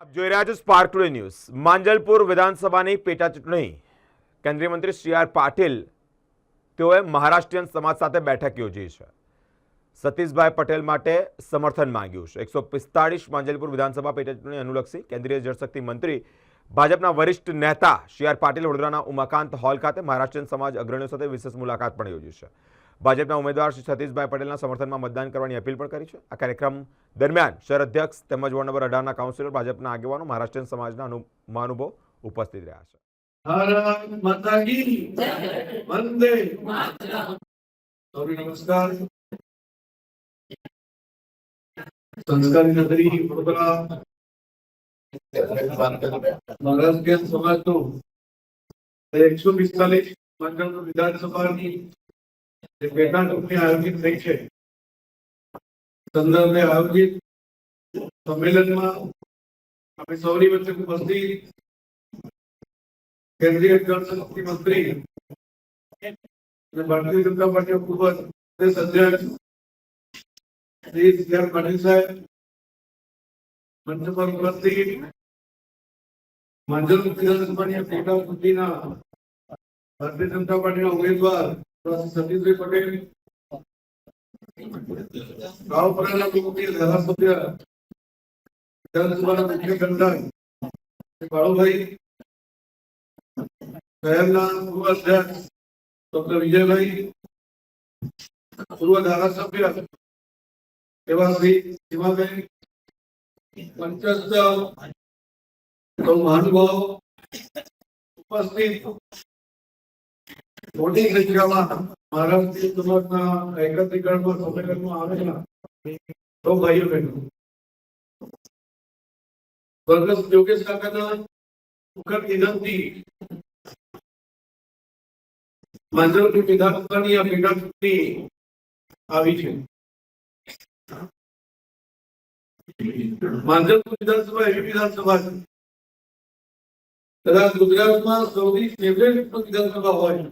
આપ જોઈ રહ્યા છો સ્પાર્ક ટુડે ન્યૂઝ। માંજલપુર વિધાનસભાની પેટા ચૂંટણી કેન્દ્રીય મંત્રી સી.આર. પાટીલ તેઓએ મહારાષ્ટ્રીયન સમાજ સાથે બેઠક યોજી છે। સતીશભાઈ પટેલ માટે સમર્થન માંગ્યું છે। 145 માંજલપુર વિધાનસભા પેટા ચૂંટણી અનુલક્ષી કેન્દ્રીય જળશક્તિ મંત્રી ભાજપના વરિષ્ઠ નેતા સી.આર. પાટીલ વડોદરાના ઉમાકાંત હોલ ખાતે મહારાષ્ટ્રીયન સમાજ અગ્રણીઓ સાથે વિશેષ મુલાકાત પણ યોજી છે। ભાજપના ઉમેદવાર શ્રી સતીશભાઈ પટેલના સમર્થનમાં મતદાન કરવાની અપીલ પણ કરી છે। આ કાર્યક્રમ દરમિયાન શહેર અધ્યક્ષ તેમજ વોર્ડ નંબર 18ના કાઉન્સિલર, ભાજપના આગેવાનો, મહારાષ્ટ્રીયન સમાજના મહાનુભાવો ઉપસ્થિત રહ્યા છે। भारत माता की वंदे सौरी नमस्कार। संस्कारी नगरी वडोदरा महाराष्ट्र समाज तो 145 मंडल विधानसभा की पेटा चूंटणी आयोजित થઈ છે। સંદર્ભે આયોજિત સંમેલનમાં આપણે સૌની વચ્ચે ઉપસ્થિત केंद्रीय जल शक्ति मंत्री भारतीय जनता पार्टी पूर्व प्रदेश अध्यक्ष श्री सी.आर. पाटील साहेब, मंच पर उपस्थित માંજલપુર વિધાનસભાની પેટા ચૂંટણીના ભારતીય જનતા પાર્ટીના ઉમેદવાર સતીશભાઈ પટેલ, ગાંવપરાના મુખ્ય ધારાસભ્ય વિધાનસભાના મુખ્ય કંડક બાળુભાઈ, શહેરના પૂર્વ અધ્યક્ષ ડોક્ટર વિજયભાઈ, પૂર્વ ધારાસભ્ય એવા શ્રી સીમાબેન, મંચસ્થ સૌ મહાનુભાવો ઉપસ્થિત મોટી સંખ્યામાં મહારાષ્ટ્રીય સમાજના એકત્રીકરણમાં સંમેલનમાં આવેલા સૌ ભાઈઓ બહેનો, સ્વર્ગસ્થ યોગેશ કાકાના સુખદ નિધનથી માંજલપુર વિધાનસભાની આ પેટા ચૂંટણી આવી છે। માંજલપુર વિધાનસભા એવી વિધાનસભા છે કદાચ ગુજરાતમાં સૌથી ફેવરેટ વિધાનસભા હોય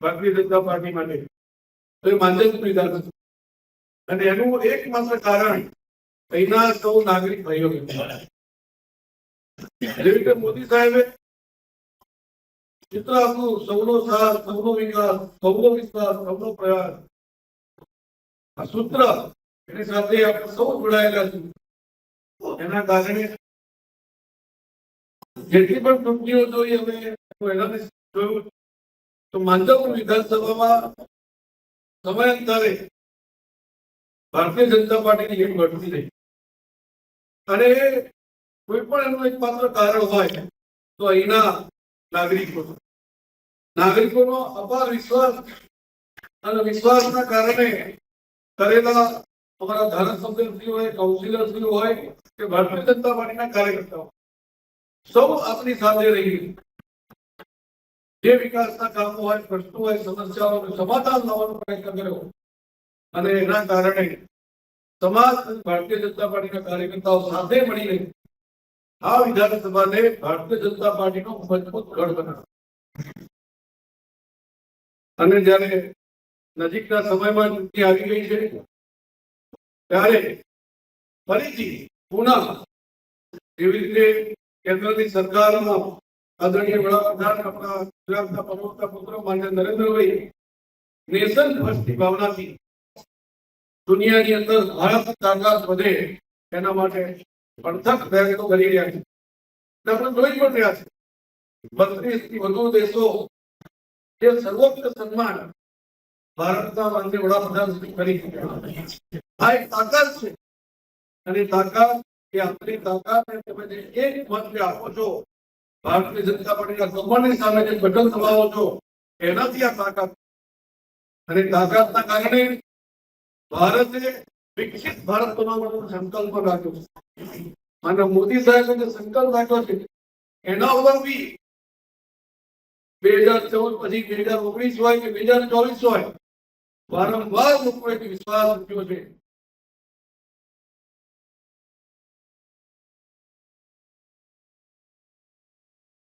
ભારતીય જનતા પાર્ટી માટે તો એ માંજલપુર વિધાનસભા, અને એનું એકમાત્ર કારણ અહીંના સૌ નાગરિક ભાઈઓ, જેવી રીતે મોદી સાહેબે ચિત્ર આપ્યું, સૌનો સાથ, સૌનો વિકાસ, સૌનો વિશ્વાસ, સૌનો પ્રયાસ, આ સૂત્ર એની સાથે આપણે સૌ જોડાયેલા છીએ। એના કારણે જેટલી પણ કંપનીઓ જોઈ અમે એનાલિસિસ જોયું તો માંજલપુર વિધાનસભામાં સમયાંતરે ભારતીય જનતા પાર્ટીની લીડ વધતી રહી, અને કોઈ પણ એનું એકમાત્ર કારણ હોય તો અહીંના નાગરિકોનો અપાર વિશ્વાસ અને વિશ્વાસના કારણે કરેલા અમારા ધારાસભ્યશ્રીઓ હોય, કાઉન્સિલરશ્રીઓ હોય કે ભારતીય જનતા પાર્ટીના કાર્યકર્તાઓ સૌ આપણી સાથે રહી જે વિકાસના કામો હોય, પ્રશ્નો હોય, સમસ્યાઓનું સમાધાન લાવવાનો પ્રયત્ન કર્યો, અને એના કારણે સમાજ ભારતીય જનતા પાર્ટીના કાર્યકર્તાઓ સાથે મળીને આ વિધાનસભાને ભારતીય જનતા પાર્ટીનો મજબૂત ગઢ બનાવ્યો। અને જ્યારે નજીકના સમયમાં ચૂંટણી આવી ગઈ છે ત્યારે ફરીથી પુનઃ એવી રીતે કેન્દ્રની સરકારમાં આદરણીય વડાપ્રધાન આપણા ગુજરાતના પ્રમુખના પુત્ર માન્ય નરેન્દ્રભાઈ નેશન ફર્સ્ટની ભાવનાથી દુનિયાની અંદર ભારત તાકાત વધે એના માટે અણથક પ્રયત્નો કરી રહ્યા છે। આપણે જોઈ પણ રહ્યા છે 32 થી વધુ દેશો જે સર્વોચ્ચ સન્માન ભારતના માનનીય વડાપ્રધાન કરી આ એક તાકાત છે, અને તાકાત એ આપણી તાકાત તમે જે એક મત આપો છો ભારતીય જનતા પાર્ટીના કમળની સામે જે બટન દબાવો છો એનાથી આ તાકાત, અને તાકાતના કારણે ભારતે વિકસિત ભારત બનાવવાનો સંકલ્પ રાખ્યો છે, અને મોદી સાહેબે જે સંકલ્પ રાખ્યો છે એના ઉપર બી 2014 પછી 2019 હોય કે 2024 હોય વારંવાર લોકોએ વિશ્વાસ મૂક્યો છે